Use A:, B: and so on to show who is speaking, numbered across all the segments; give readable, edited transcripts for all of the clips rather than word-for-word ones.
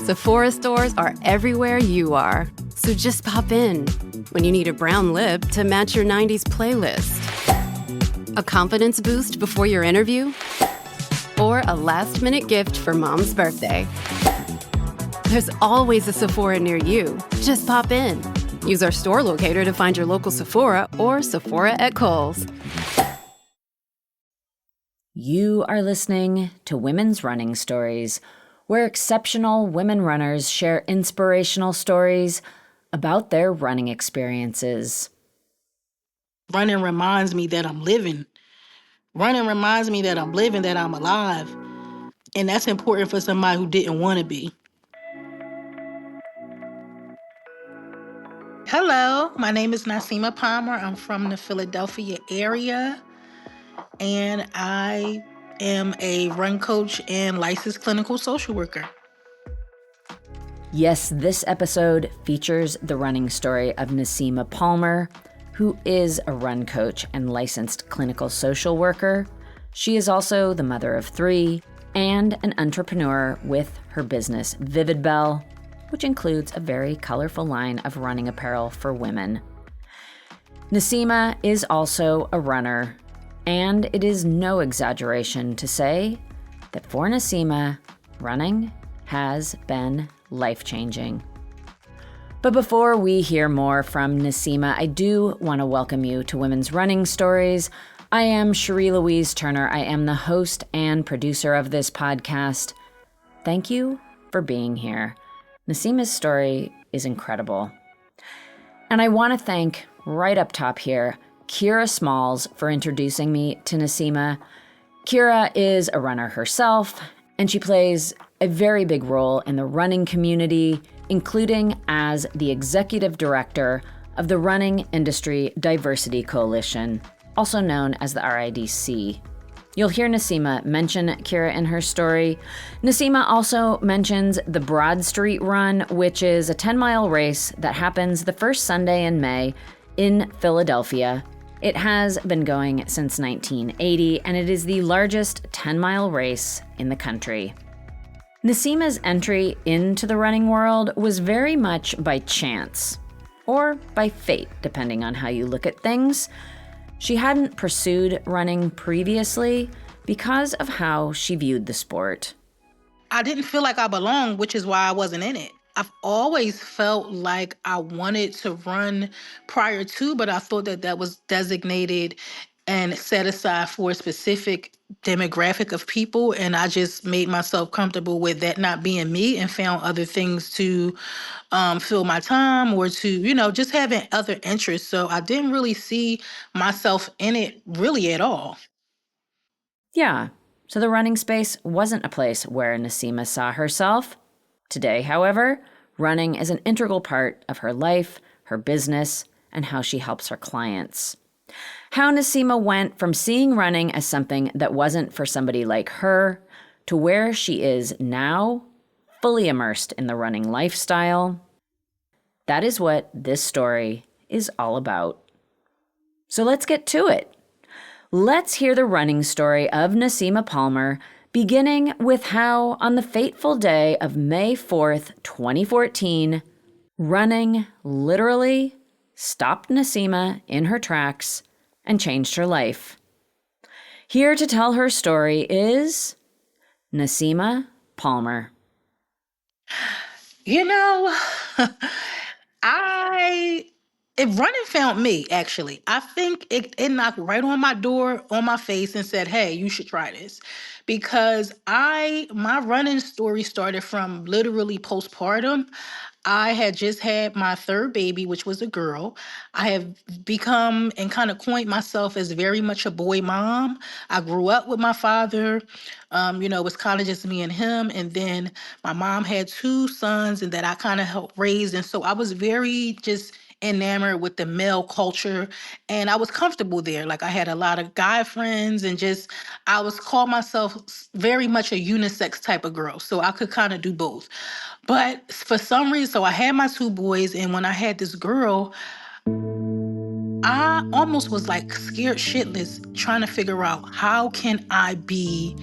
A: Sephora stores are everywhere you are. So just pop in when you need a brown lip to match your 90s playlist. A confidence boost before your interview? Or a last-minute gift for mom's birthday. There's always a Sephora near you. Just pop in. Use our store locator to find your local Sephora or Sephora at Kohl's.
B: You are listening to Women's Running Stories, where exceptional women runners share inspirational stories about their running experiences.
C: Running reminds me that I'm living. Running reminds me that I'm living, that I'm alive. And that's important for somebody who didn't want to be. Hello, my name is Naseemah Palmer. I'm from the Philadelphia area, and I am a run coach and licensed clinical social worker.
B: Yes, this episode features the running story of Naseemah Palmer, who is a run coach and licensed clinical social worker. She is also the mother of 3 and an entrepreneur with her business Vivid Bell, which includes a very colorful line of running apparel for women. Naseemah is also a runner, and it is no exaggeration to say that for Naseemah, running has been life-changing. But before we hear more from Naseemah, I do want to welcome you to Women's Running Stories. I am Cherie Louise Turner. I am the host and producer of this podcast. Thank you for being here. Naseemah's story is incredible. And I want to thank, right up top here, Kira Smalls for introducing me to Naseemah. Kira is a runner herself, and she plays a very big role in the running community, including as the executive director of the Running Industry Diversity Coalition, also known as the RIDC. You'll hear Naseemah mention Kira in her story. Naseemah also mentions the Broad Street Run, which is a 10-mile race that happens the first Sunday in May in Philadelphia. It has been going since 1980, and it is the largest 10-mile race in the country. Naseemah's entry into the running world was very much by chance, or by fate, depending on how you look at things. She hadn't pursued running previously because of how she viewed the sport.
C: I didn't feel like I belonged, which is why I wasn't in it. I've always felt like I wanted to run prior to, but I thought that that was designated and set aside for a specific demographic of people. And I just made myself comfortable with that not being me and found other things to fill my time or to, just having other interests. So I didn't really see myself in it really at all.
B: Yeah, so the running space wasn't a place where Naseemah saw herself. Today, however, running is an integral part of her life, her business, and how she helps her clients. How Naseemah went from seeing running as something that wasn't for somebody like her to where she is now, fully immersed in the running lifestyle. That is what this story is all about. So let's get to it. Let's hear the running story of Naseemah Palmer, beginning with how, on the fateful day of May 4th, 2014, running literally stopped Naseemah in her tracks and changed her life. Here to tell her story is Naseemah Palmer.
C: Running found me, actually. I think it knocked right on my door, on my face, and said, hey, you should try this. Because my running story started from literally postpartum. I had just had my 3rd baby, which was a girl. I have become and kind of coined myself as very much a boy mom. I grew up with my father. It was kind of just me and him. And then my mom had 2 sons and that I kind of helped raise. And so I was very just enamored with the male culture, and I was comfortable there. Like, I had a lot of guy friends, and I was called myself very much a unisex type of girl, so I could kind of do both. But for some reason, so I had my 2 boys, and when I had this girl, I almost was like scared shitless trying to figure out how can I be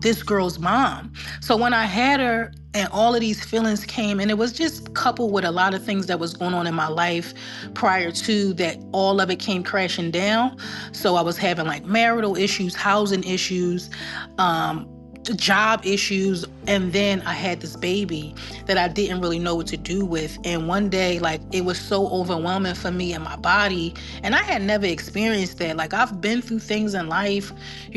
C: this girl's mom. So when I had her, And all of these feelings came, and it was just coupled with a lot of things that was going on in my life prior to that. All of it came crashing down. So I was having like marital issues, housing issues, um, job issues, and then I had this baby that I didn't really know what to do with. And one day, like, it was so overwhelming for me and my body, and I had never experienced that. Like, I've been through things in life,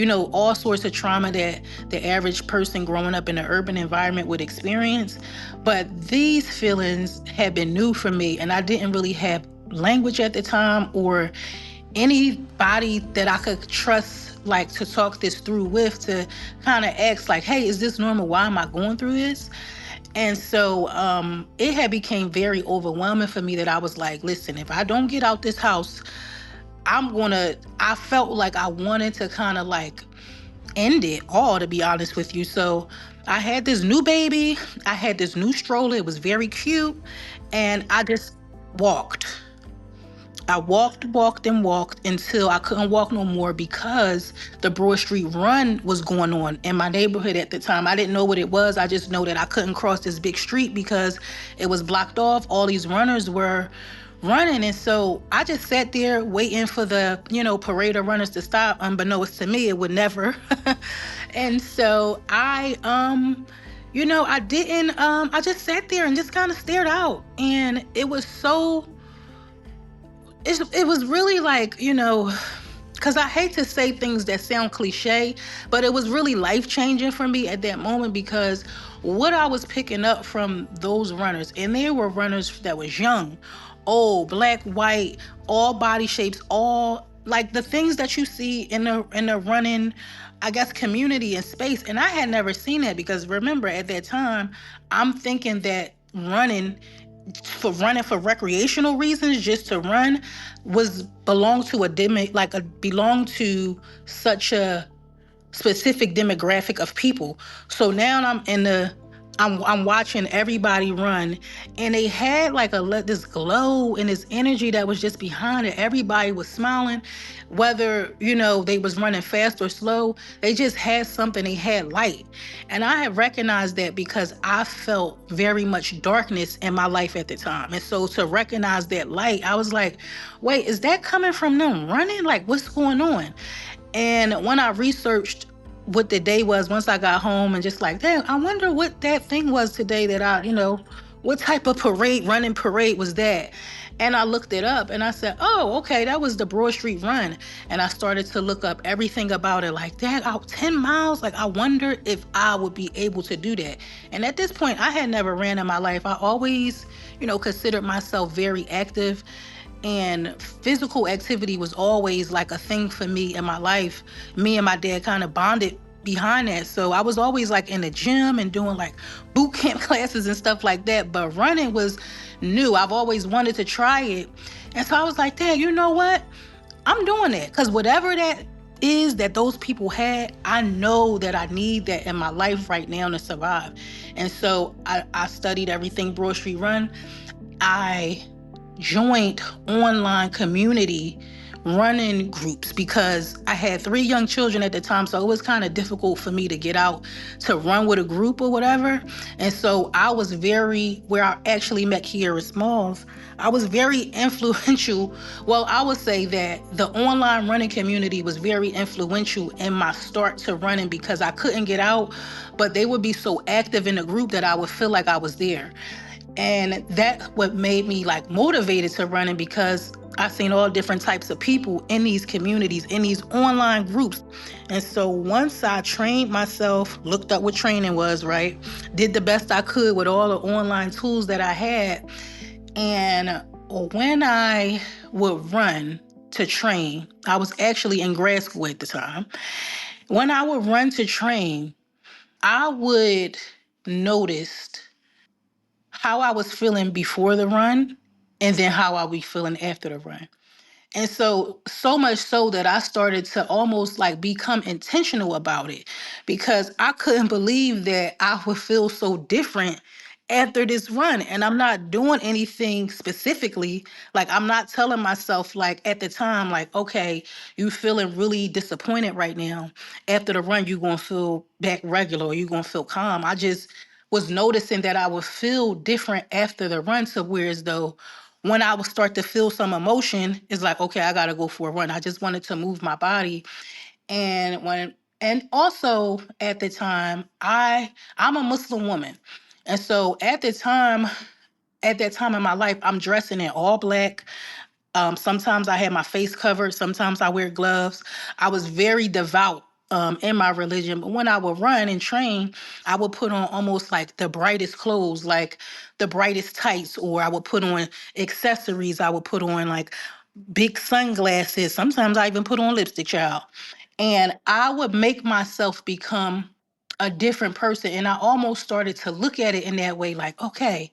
C: all sorts of trauma that the average person growing up in an urban environment would experience, but these feelings had been new for me, and I didn't really have language at the time or anybody that I could trust, like, to talk this through with, to kind of ask, like, hey, is this normal? Why am I going through this? And so it had became very overwhelming for me, that I was like, listen, if I don't get out this house, I felt like I wanted to kind of like end it all, to be honest with you. So I had this new baby, I had this new stroller, it was very cute, and I just walked. I walked, and walked until I couldn't walk no more, because the Broad Street Run was going on in my neighborhood at the time. I didn't know what it was. I just know that I couldn't cross this big street because it was blocked off. All these runners were running. And so I just sat there waiting for the, parade of runners to stop. Unbeknownst to me, it would never. And so I didn't, I just sat there and just kind of stared out. And it was it was really like, because I hate to say things that sound cliche, but it was really life-changing for me at that moment, because what I was picking up from those runners, and they were runners that was young, old, black, white, all body shapes, all like the things that you see in the running, I guess, community and space. And I had never seen that, because remember, at that time, I'm thinking that running for recreational reasons, just to run, was belonged to such a specific demographic of people. So now I'm watching everybody run, and they had like this glow and this energy that was just behind it. Everybody was smiling, whether they was running fast or slow. They just had something. They had light, and I had recognized that because I felt very much darkness in my life at the time. And so to recognize that light, I was like, wait, is that coming from them running? Like, what's going on? And when I researched what the day was, once I got home, and just like, damn, I wonder what that thing was today that what type of running parade was that? And I looked it up, and I said, oh, okay, that was the Broad Street Run. And I started to look up everything about it, like, that, 10 miles? Like, I wonder if I would be able to do that. And at this point, I had never ran in my life. I always, considered myself very active, and physical activity was always like a thing for me in my life. Me and my dad kind of bonded behind that. So I was always like in the gym and doing like boot camp classes and stuff like that. But running was new. I've always wanted to try it. And so I was like, Dad, you know what? I'm doing that. Because whatever that is that those people had, I know that I need that in my life right now to survive. And so I studied everything Broad Street Run. I joined online community running groups, because I had 3 young children at the time, so it was kind of difficult for me to get out to run with a group or whatever. And so where I actually met Kiera Smalls, I was very influential. Well, I would say that the online running community was very influential in my start to running, because I couldn't get out, but they would be so active in the group that I would feel like I was there. And that what made me like motivated to running, because I've seen all different types of people in these communities, in these online groups. And so once I trained myself, looked up what training was, right? Did the best I could with all the online tools that I had. And when I would run to train, I was actually in grad school at the time. When I would run to train, I would notice how I was feeling before the run, and then how I be feeling after the run. And so much so that I started to almost like become intentional about it, because I couldn't believe that I would feel so different after this run. And I'm not doing anything specifically. Like, I'm not telling myself, like, at the time, like, okay, you feeling really disappointed right now. After the run, you're going to feel back regular, or you're going to feel calm. I just was noticing that I would feel different after the run, to whereas though when I would start to feel some emotion, it's like, okay, I gotta go for a run. I just wanted to move my body. And also at the time, I'm a Muslim woman. And so at that time in my life, I'm dressing in all black. Sometimes I had my face covered. Sometimes I wear gloves. I was very devout in my religion. But when I would run and train, I would put on almost like the brightest clothes, like the brightest tights, or I would put on accessories. I would put on like big sunglasses. Sometimes I even put on lipstick, child. And I would make myself become a different person. And I almost started to look at it in that way, like, okay,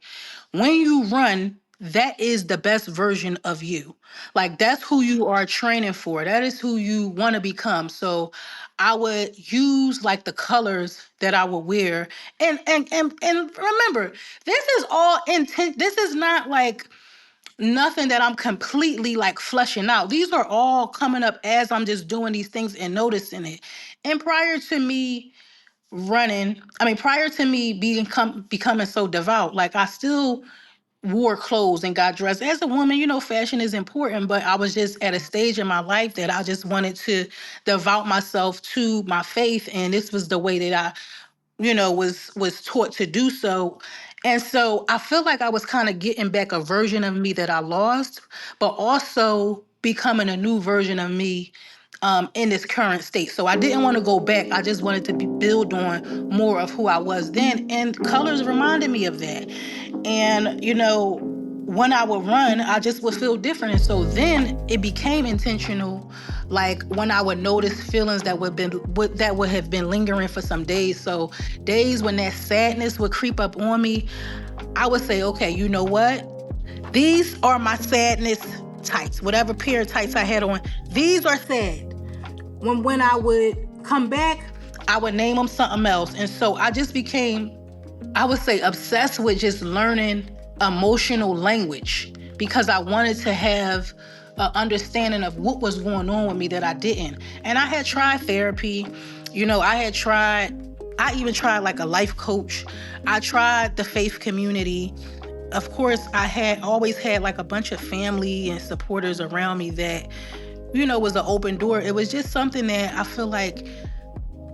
C: when you run, that is the best version of you. Like that's who you are training for. That is who you want to become. So I would use like the colors that I would wear. And remember, this is all intent. This is not like nothing that I'm completely like fleshing out. These are all coming up as I'm just doing these things and noticing it. And prior to me prior to me becoming so devout, like I still wore clothes and got dressed. As a woman, fashion is important, but I was just at a stage in my life that I just wanted to devote myself to my faith, and this was the way that I was taught to do so. And so I feel like I was kind of getting back a version of me that I lost, but also becoming a new version of me in this current state. So I didn't want to go back. I just wanted to build on more of who I was then. And colors reminded me of that. And, when I would run, I just would feel different. And so then it became intentional. Like when I would notice feelings that would have been lingering for some days. So days when that sadness would creep up on me, I would say, okay, you know what? These are my sadness tights. Whatever pair of tights I had on, these are sad. When I would come back, I would name them something else. And so I just became, I would say, obsessed with just learning emotional language because I wanted to have an understanding of what was going on with me that I didn't. And I had tried therapy. I even tried like a life coach. I tried the faith community. Of course, I had always had like a bunch of family and supporters around me that, was an open door. It was just something that I feel like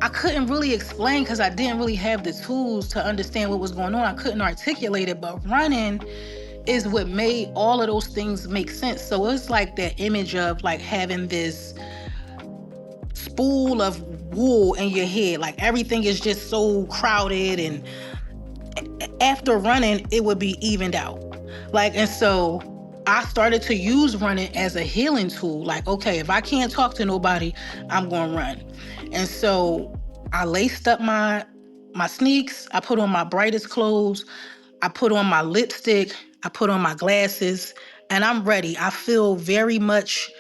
C: I couldn't really explain because I didn't really have the tools to understand what was going on. I couldn't articulate it, but running is what made all of those things make sense. So it's like that image of like having this spool of wool in your head. Like everything is just so crowded, and after running, it would be evened out. And so I started to use running as a healing tool. Like, okay, if I can't talk to nobody, I'm going to run. And so I laced up my sneaks. I put on my brightest clothes. I put on my lipstick. I put on my glasses, and I'm ready. I feel very much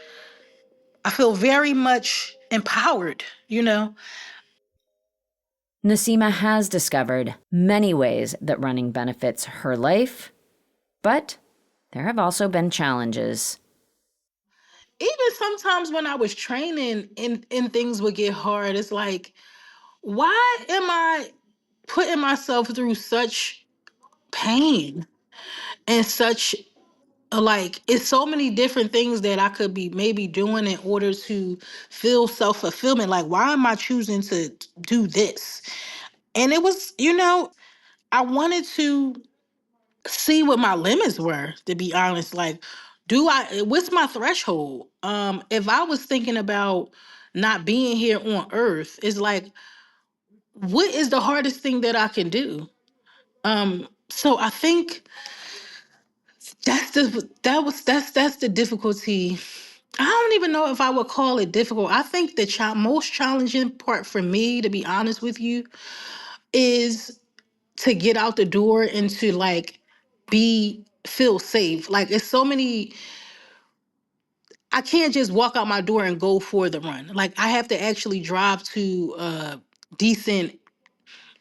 C: empowered,
B: Naseemah has discovered many ways that running benefits her life, but there have also been challenges.
C: Even sometimes when I was training and things would get hard, it's like, why am I putting myself through such pain and such it's so many different things that I could be maybe doing in order to feel self-fulfillment. Like, why am I choosing to do this? And it was, I wanted to see what my limits were, to be honest. Like, what's my threshold? If I was thinking about not being here on earth, it's like, what is the hardest thing that I can do? So I think that's the difficulty. I don't even know if I would call it difficult. I think the most challenging part for me, to be honest with you, is to get out the door and to feel safe. Like it's so many. I can't just walk out my door and go for the run. Like I have to actually drive to a decent.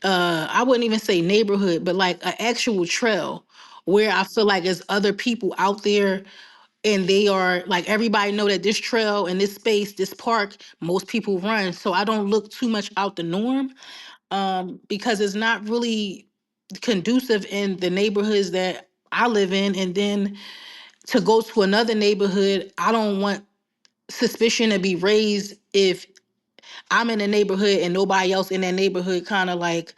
C: I wouldn't even say neighborhood, but like an actual trail where I feel like there's other people out there, and they are like, everybody know that this trail and this space, this park, most people run. So I don't look too much out the norm, because it's not really conducive in the neighborhoods that I live in, and then to go to another neighborhood, I don't want suspicion to be raised if I'm in a neighborhood and nobody else in that neighborhood kind of like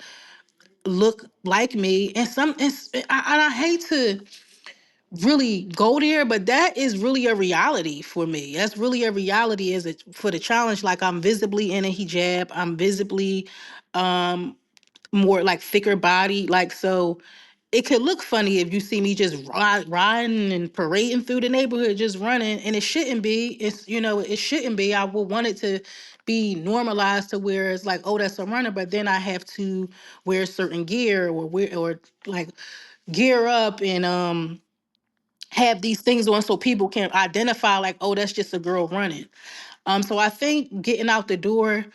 C: look like me. And I hate to really go there, but that is really a reality for me. That's really a reality, is it for the challenge. Like, I'm visibly in a hijab, I'm visibly um more like thicker body, like, so it could look funny if you see me just riding and parading through the neighborhood, just running, and it shouldn't be. It shouldn't be. I would want it to be normalized to where it's like, oh, that's a runner, but then I have to wear certain gear, or like gear up and have these things on so people can identify, like, oh, that's just a girl running. So I think getting out the door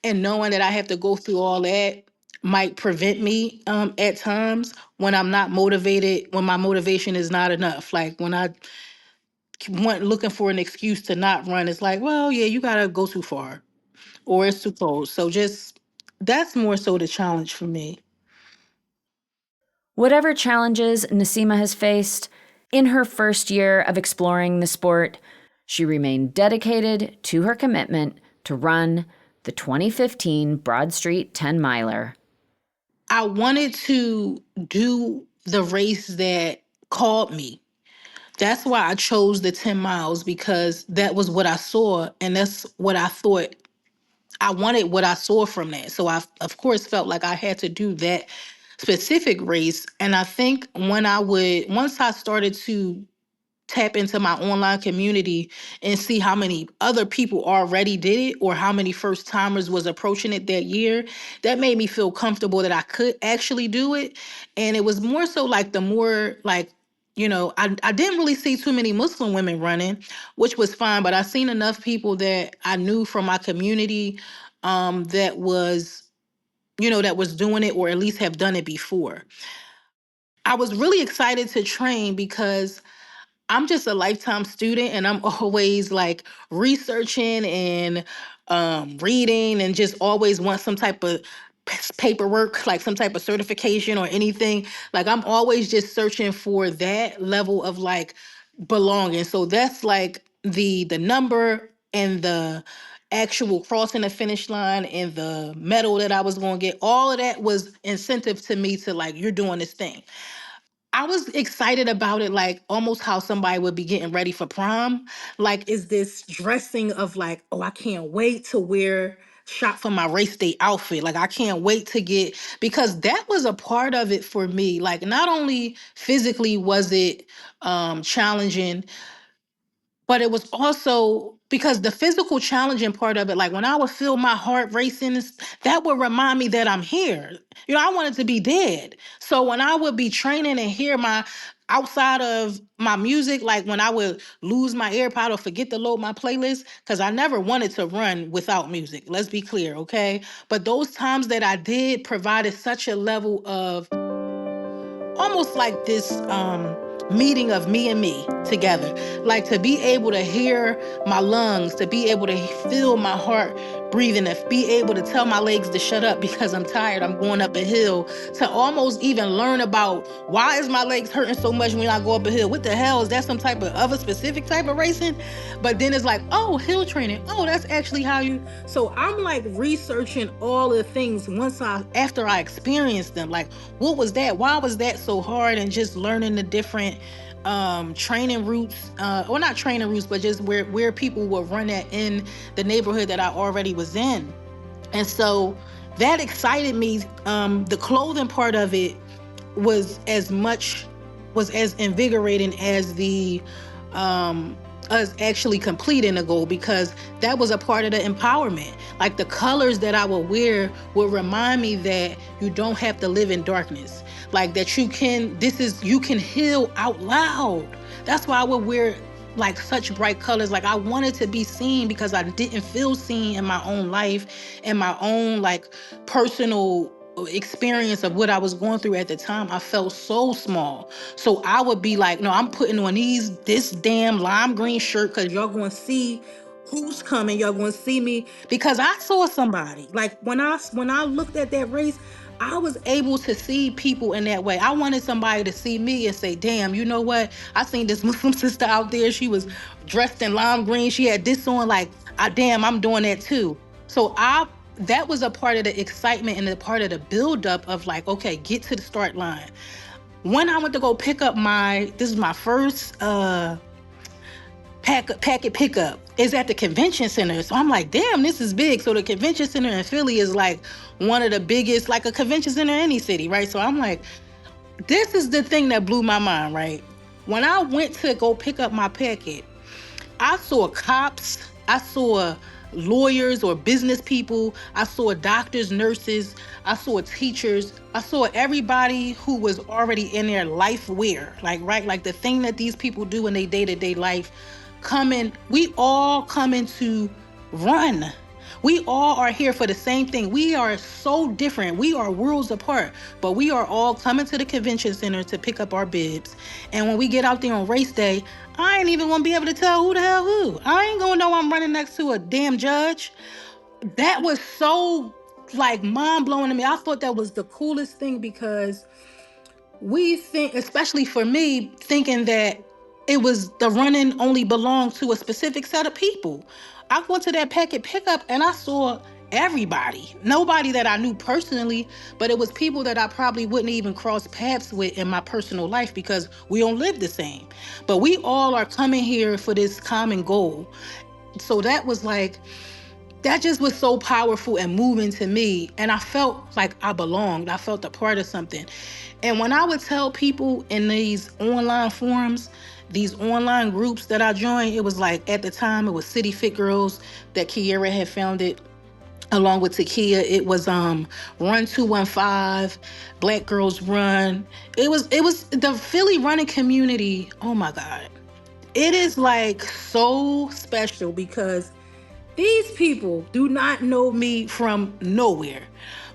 C: and knowing that I have to go through all that might prevent me at times when I'm not motivated, when my motivation is not enough. Like, when I want looking for an excuse to not run, it's like, well, yeah, you gotta go too far or it's too cold. So just that's more so the challenge for me.
B: Whatever challenges Naseemah has faced, in her first year of exploring the sport, she remained dedicated to her commitment to run the 2015 Broad Street 10 miler.
C: I wanted to do the race that called me. That's why I chose the 10 miles, because that was what I saw and that's what I thought. I wanted what I saw from that. So I, of course, felt like I had to do that specific race. And I think once I started to tap into my online community and see how many other people already did it, or how many first timers was approaching it that year, that made me feel comfortable that I could actually do it. And it was more so like, the more like, I didn't really see too many Muslim women running, which was fine, but I seen enough people that I knew from my community that was, that was doing it, or at least have done it before. I was really excited to train because I'm just a lifetime student, and I'm always like researching and reading, and just always want some type of paperwork, like some type of certification or anything. Like, I'm always just searching for that level of like belonging. So that's like the number and the actual crossing the finish line and the medal that I was going to get. All of that was incentive to me to like, you're doing this thing. I was excited about it, like almost how somebody would be getting ready for prom. Like, is this dressing of like, oh, I can't wait to wear shop for my race day outfit. Like, I can't wait to get, because that was a part of it for me. Like, not only physically was it challenging, but it was also because the physical challenging part of it, like when I would feel my heart racing, that would remind me that I'm here. I wanted to be dead. So when I would be training and hear my outside of my music, like when I would lose my AirPod or forget to load my playlist, because I never wanted to run without music. Let's be clear, okay? But those times that I did provided such a level of almost like this meeting of me and me together. Like, to be able to hear my lungs, to be able to feel my heart breathing, to be able to tell my legs to shut up because I'm tired, I'm going up a hill, to almost even learn about why is my legs hurting so much when I go up a hill. What the hell, is that some type of other specific type of racing? But then it's like, oh, hill training, oh, that's actually how you. So I'm like researching all the things after I experienced them. Like, what was that, why was that so hard? And just learning the different training routes, or not training routes, but just where people would run at in the neighborhood that I already was in. And so that excited me. The clothing part of it was as invigorating as the us actually completing the goal, because that was a part of the empowerment. Like, the colors that I would wear would remind me that you don't have to live in darkness. Like, that you can heal out loud. That's why I would wear like such bright colors. Like, I wanted to be seen because I didn't feel seen in my own life and my own like personal experience of what I was going through at the time. I felt so small. So I would be like, no, I'm putting on this damn lime green shirt because y'all going to see who's coming. Y'all going to see me, because I saw somebody. Like, when I looked at that race, I was able to see people in that way. I wanted somebody to see me and say, damn, you know what? I seen this Muslim sister out there. She was dressed in lime green. She had this on, like, damn, I'm doing that too. So that was a part of the excitement and a part of the buildup of like, okay, get to the start line. When I went to go pick up this is my first packet pickup, is at the convention center. So I'm like, damn, this is big. So the convention center in Philly is like one of the biggest, like a convention center in any city, right? So I'm like, this is the thing that blew my mind, right? When I went to go pick up my packet, I saw cops, I saw lawyers or business people, I saw doctors, nurses, I saw teachers, I saw everybody who was already in their life wear, like, right, like the thing that these people do in their day-to-day life, we all coming to run. We all are here for the same thing. We are so different. We are worlds apart, but we are all coming to the convention center to pick up our bibs. And when we get out there on race day, I ain't even gonna be able to tell who the hell who. I ain't gonna know I'm running next to a damn judge. That was so like mind blowing to me. I thought that was the coolest thing because we think, especially for me, thinking that it was the running only belonged to a specific set of people. I went to that packet pickup and I saw everybody. Nobody that I knew personally, but it was people that I probably wouldn't even cross paths with in my personal life because we don't live the same. But we all are coming here for this common goal. So that just was so powerful and moving to me. And I felt like I belonged. I felt a part of something. And when I would tell people in these online forums, these online groups that I joined, it was like, at the time, it was City Fit Girls that Kiera had founded along with Takia. It was Run 215, Black Girls Run. It was the Philly running community. Oh my God. It is like so special because these people do not know me from nowhere.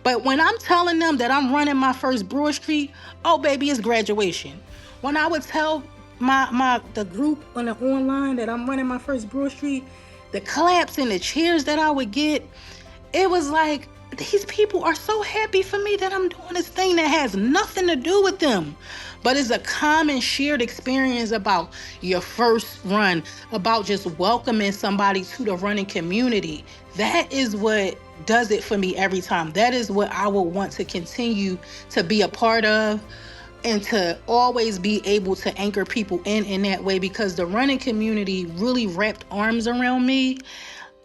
C: But when I'm telling them that I'm running my first Broad Street, oh baby, it's graduation. When I would tell the group on the online that I'm running my first Broad Street, the claps and the cheers that I would get, it was like, these people are so happy for me that I'm doing this thing that has nothing to do with them. But it's a common shared experience about your first run, about just welcoming somebody to the running community. That is what does it for me every time. That is what I will want to continue to be a part of and to always be able to anchor people in that way, because the running community really wrapped arms around me.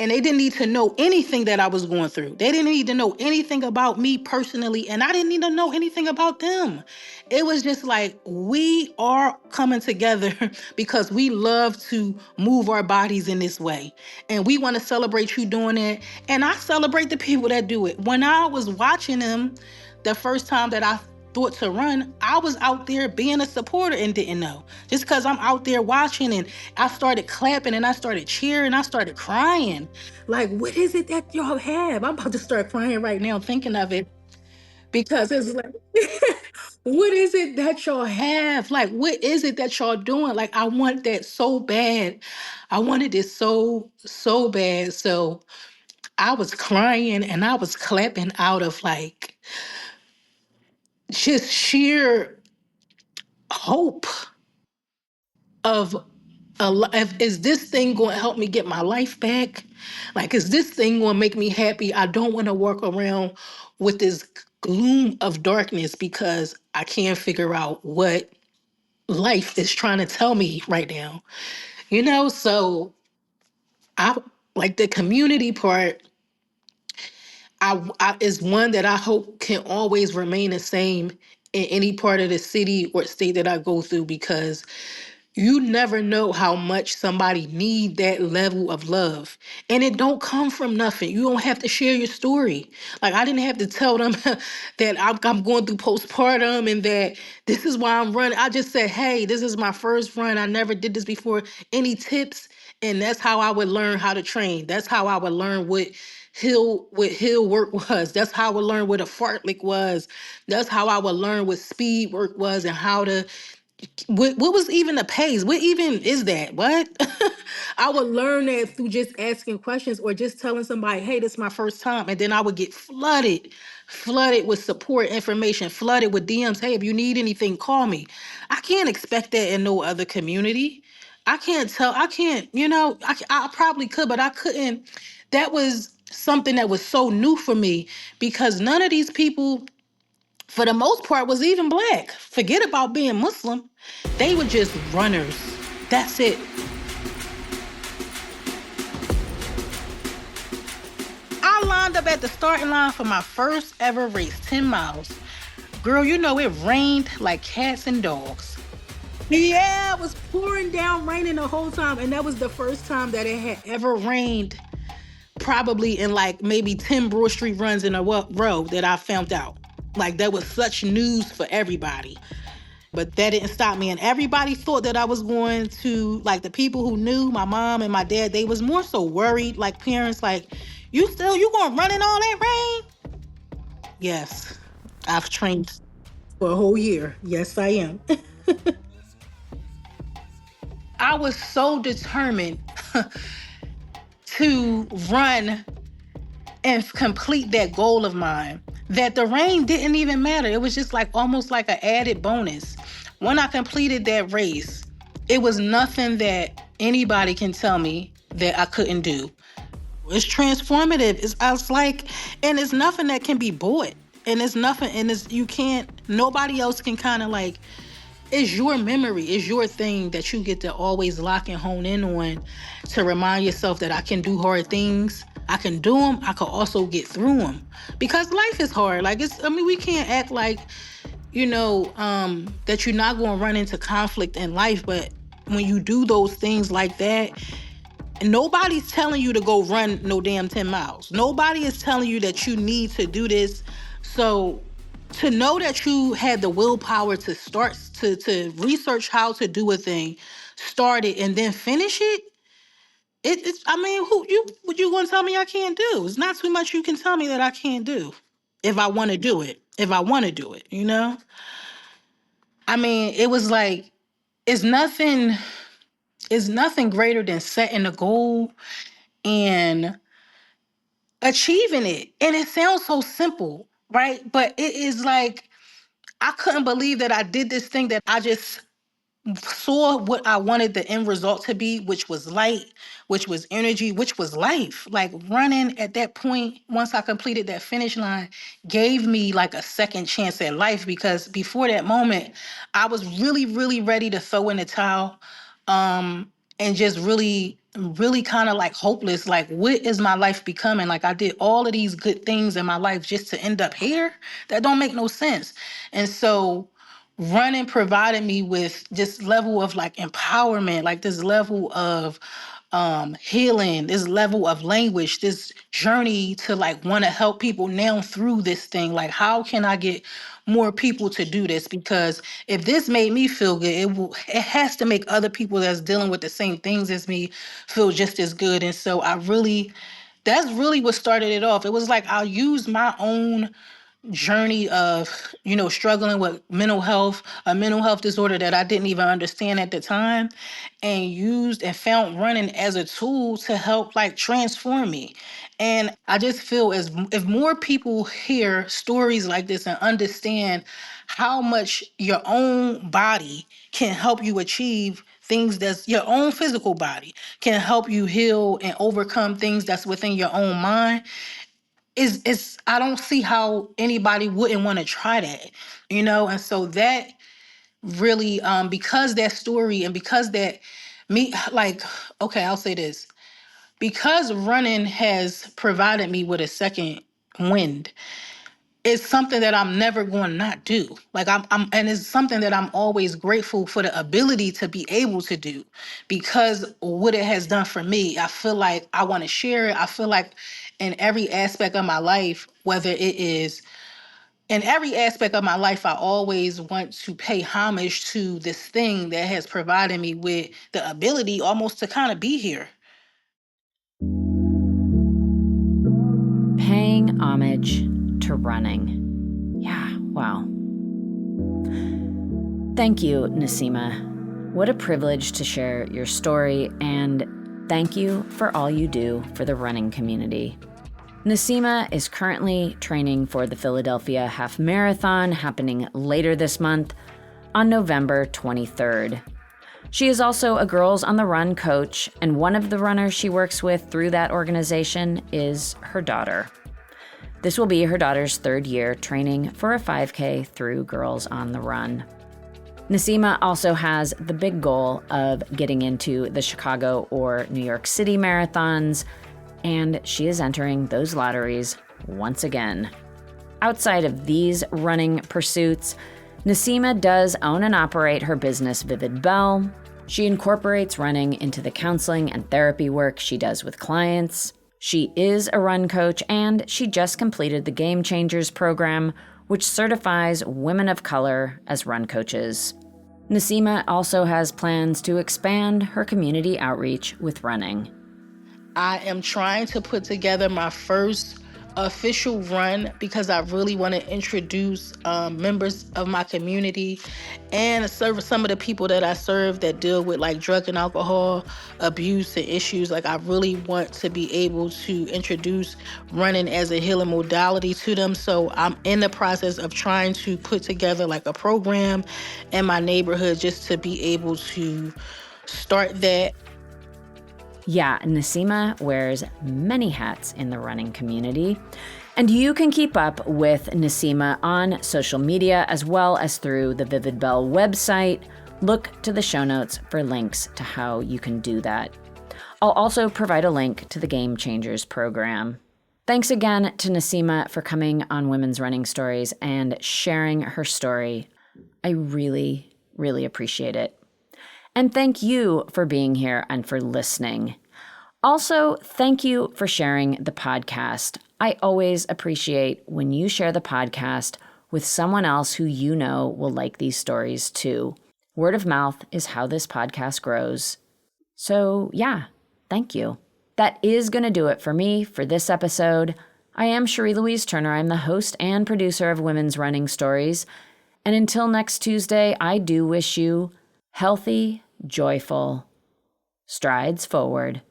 C: And they didn't need to know anything that I was going through. They didn't need to know anything about me personally, and I didn't need to know anything about them. It was just like, we are coming together because we love to move our bodies in this way. And we want to celebrate you doing it. And I celebrate the people that do it. When I was watching them the first time that I thought to run, I was out there being a supporter and didn't know. Just because I'm out there watching, and I started clapping and I started cheering, I started crying. Like, what is it that y'all have? I'm about to start crying right now thinking of it, because it's like, what is it that y'all have? Like, what is it that y'all doing? Like, I want that so bad. I wanted it so, so bad. So I was crying and I was clapping out of like just sheer hope of is this thing going to help me get my life back? Like, is this thing going to make me happy? I don't want to walk around with this gloom of darkness because I can't figure out what life is trying to tell me right now. So I like the community part. I is one that I hope can always remain the same in any part of the city or state that I go through, because you never know how much somebody need that level of love. And it don't come from nothing. You don't have to share your story. Like, I didn't have to tell them that I'm going through postpartum and that this is why I'm running. I just said, hey, this is my first run. I never did this before. Any tips? And that's how I would learn how to train. That's how I would learn what hill work was. That's how I would learn what a fartlek was. That's how I would learn what speed work was, and how to what was even the pace? What even is that? What? I would learn that through just asking questions or just telling somebody, hey, this is my first time. And then I would get flooded with support information, flooded with DMs. Hey, if you need anything, call me. I can't expect that in no other community. I can't, I probably could, but I couldn't. That was something that was so new for me because none of these people, for the most part, was even black. Forget about being Muslim. They were just runners. That's it. I lined up at the starting line for my first ever race, 10 miles. Girl, it rained like cats and dogs. Yeah, it was pouring down, raining the whole time. And that was the first time that it had ever rained, probably in like maybe 10 Broad Street runs in a row that I found out. Like, that was such news for everybody. But that didn't stop me. And everybody thought that I was going to, like, the people who knew, my mom and my dad, they was more so worried, like parents, like, you gonna run in all that rain? Yes, I've trained for a whole year. Yes, I am. I was so determined to run and complete that goal of mine that the rain didn't even matter. It was just like almost like an added bonus. When I completed that race, it was nothing that anybody can tell me that I couldn't do. It's transformative. I was like, and it's nothing that can be bought. And it's nothing, and you can't, nobody else can kind of like, it's your memory, it's your thing that you get to always lock and hone in on to remind yourself that I can do hard things. I can do them. I can also get through them because life is hard. Like, we can't act like, that you're not going to run into conflict in life. But when you do those things like that, nobody's telling you to go run no damn 10 miles. Nobody is telling you that you need to do this. So to know that you had the willpower to start to research how to do a thing, start it, and then finish it, what you gonna tell me I can't do? It's not too much you can tell me that I can't do if I want to do it. If I want to do it, it was like it's nothing. It's nothing greater than setting a goal and achieving it. And it sounds so simple, right? But it is like I couldn't believe that I did this thing that I just saw what I wanted the end result to be, which was light, which was energy, which was life. Like running at that point, once I completed that finish line, gave me like a second chance at life because before that moment, I was really, really ready to throw in the towel. And just really, really kind of like hopeless. Like, what is my life becoming? Like, I did all of these good things in my life just to end up here? That don't make no sense. And so running provided me with this level of like empowerment, like this level of healing, this level of language, this journey to like want to help people now through this thing. Like, how can I get more people to do this? Because if this made me feel good, it has to make other people that's dealing with the same things as me feel just as good. And so that's really what started it off. It was like I'll use my own journey of struggling with a mental health disorder that I didn't even understand at the time, and used and found running as a tool to help like transform me. And I just feel as if more people hear stories like this and understand how much your own body can help you achieve things, that's your own physical body can help you heal and overcome things that's within your own mind, is I don't see how anybody wouldn't want to try that, And so that really, because that story and because that me, like, okay, I'll say this. Because running has provided me with a second wind, it's something that I'm never going to not do. Like and it's something that I'm always grateful for the ability to be able to do because what it has done for me. I feel like I want to share it. I feel like in every aspect of my life, whether it is in every aspect of my life, I always want to pay homage to this thing that has provided me with the ability almost to kind of be here.
B: Paying homage to running. Yeah, wow. Thank you, Naseemah. What a privilege to share your story, and thank you for all you do for the running community. Naseemah is currently training for the Philadelphia Half Marathon happening later this month on November 23rd. She is also a Girls on the Run coach, and one of the runners she works with through that organization is her daughter. This will be her daughter's third year training for a 5K through Girls on the Run. Naseemah also has the big goal of getting into the Chicago or New York City marathons, and she is entering those lotteries once again. Outside of these running pursuits, Naseemah does own and operate her business Vivid Bell. She incorporates running into the counseling and therapy work she does with clients. She is a run coach, and she just completed the Game Changers program, which certifies women of color as run coaches. Naseemah also has plans to expand her community outreach with running.
C: I am trying to put together my first official run because I really want to introduce members of my community and serve some of the people that I serve that deal with like drug and alcohol abuse and issues. Like I really want to be able to introduce running as a healing modality to them. So I'm in the process of trying to put together like a program in my neighborhood just to be able to start that.
B: Yeah, Naseemah wears many hats in the running community. And you can keep up with Naseemah on social media as well as through the Vivid Bell website. Look to the show notes for links to how you can do that. I'll also provide a link to the Game Changers program. Thanks again to Naseemah for coming on Women's Running Stories and sharing her story. I really, really appreciate it. And thank you for being here and for listening. Also, thank you for sharing the podcast. I always appreciate when you share the podcast with someone else who you know will like these stories too. Word of mouth is how this podcast grows. So yeah, thank you. That is going to do it for me for this episode. I am Cherie Louise Turner. I'm the host and producer of Women's Running Stories. And until next Tuesday, I do wish you healthy, joyful strides forward.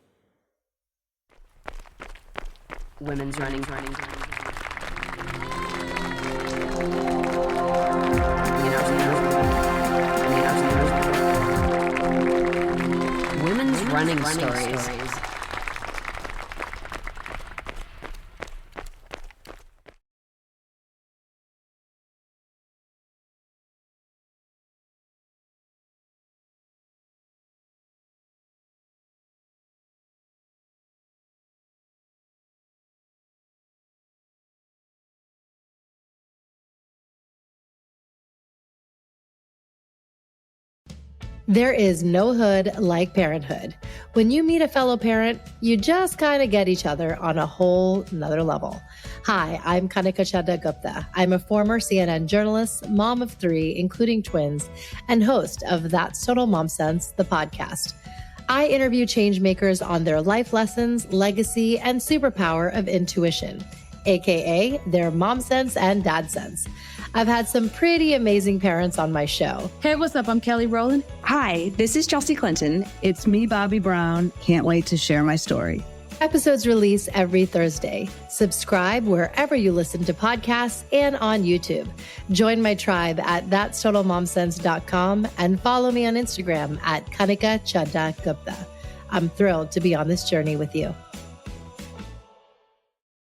A: Women's running. Women's running stories.
D: There is no hood like parenthood. When you meet a fellow parent, you just kind of get each other on a whole nother level. Hi, I'm Kanika Chadda Gupta. I'm a former CNN journalist, mom of 3, including twins, and host of That's Total Mom Sense, the podcast. I interview change makers on their life lessons, legacy, and superpower of intuition, aka their mom sense and dad sense. I've had some pretty amazing parents on my show.
E: Hey, what's up? I'm Kelly Rowland.
F: Hi, this is Chelsea Clinton. It's me, Bobby Brown. Can't wait to share my story.
D: Episodes release every Thursday. Subscribe wherever you listen to podcasts and on YouTube. Join my tribe at that'stotalmomsense.com and follow me on Instagram at Kanika Chadda Gupta. I'm thrilled to be on this journey with you.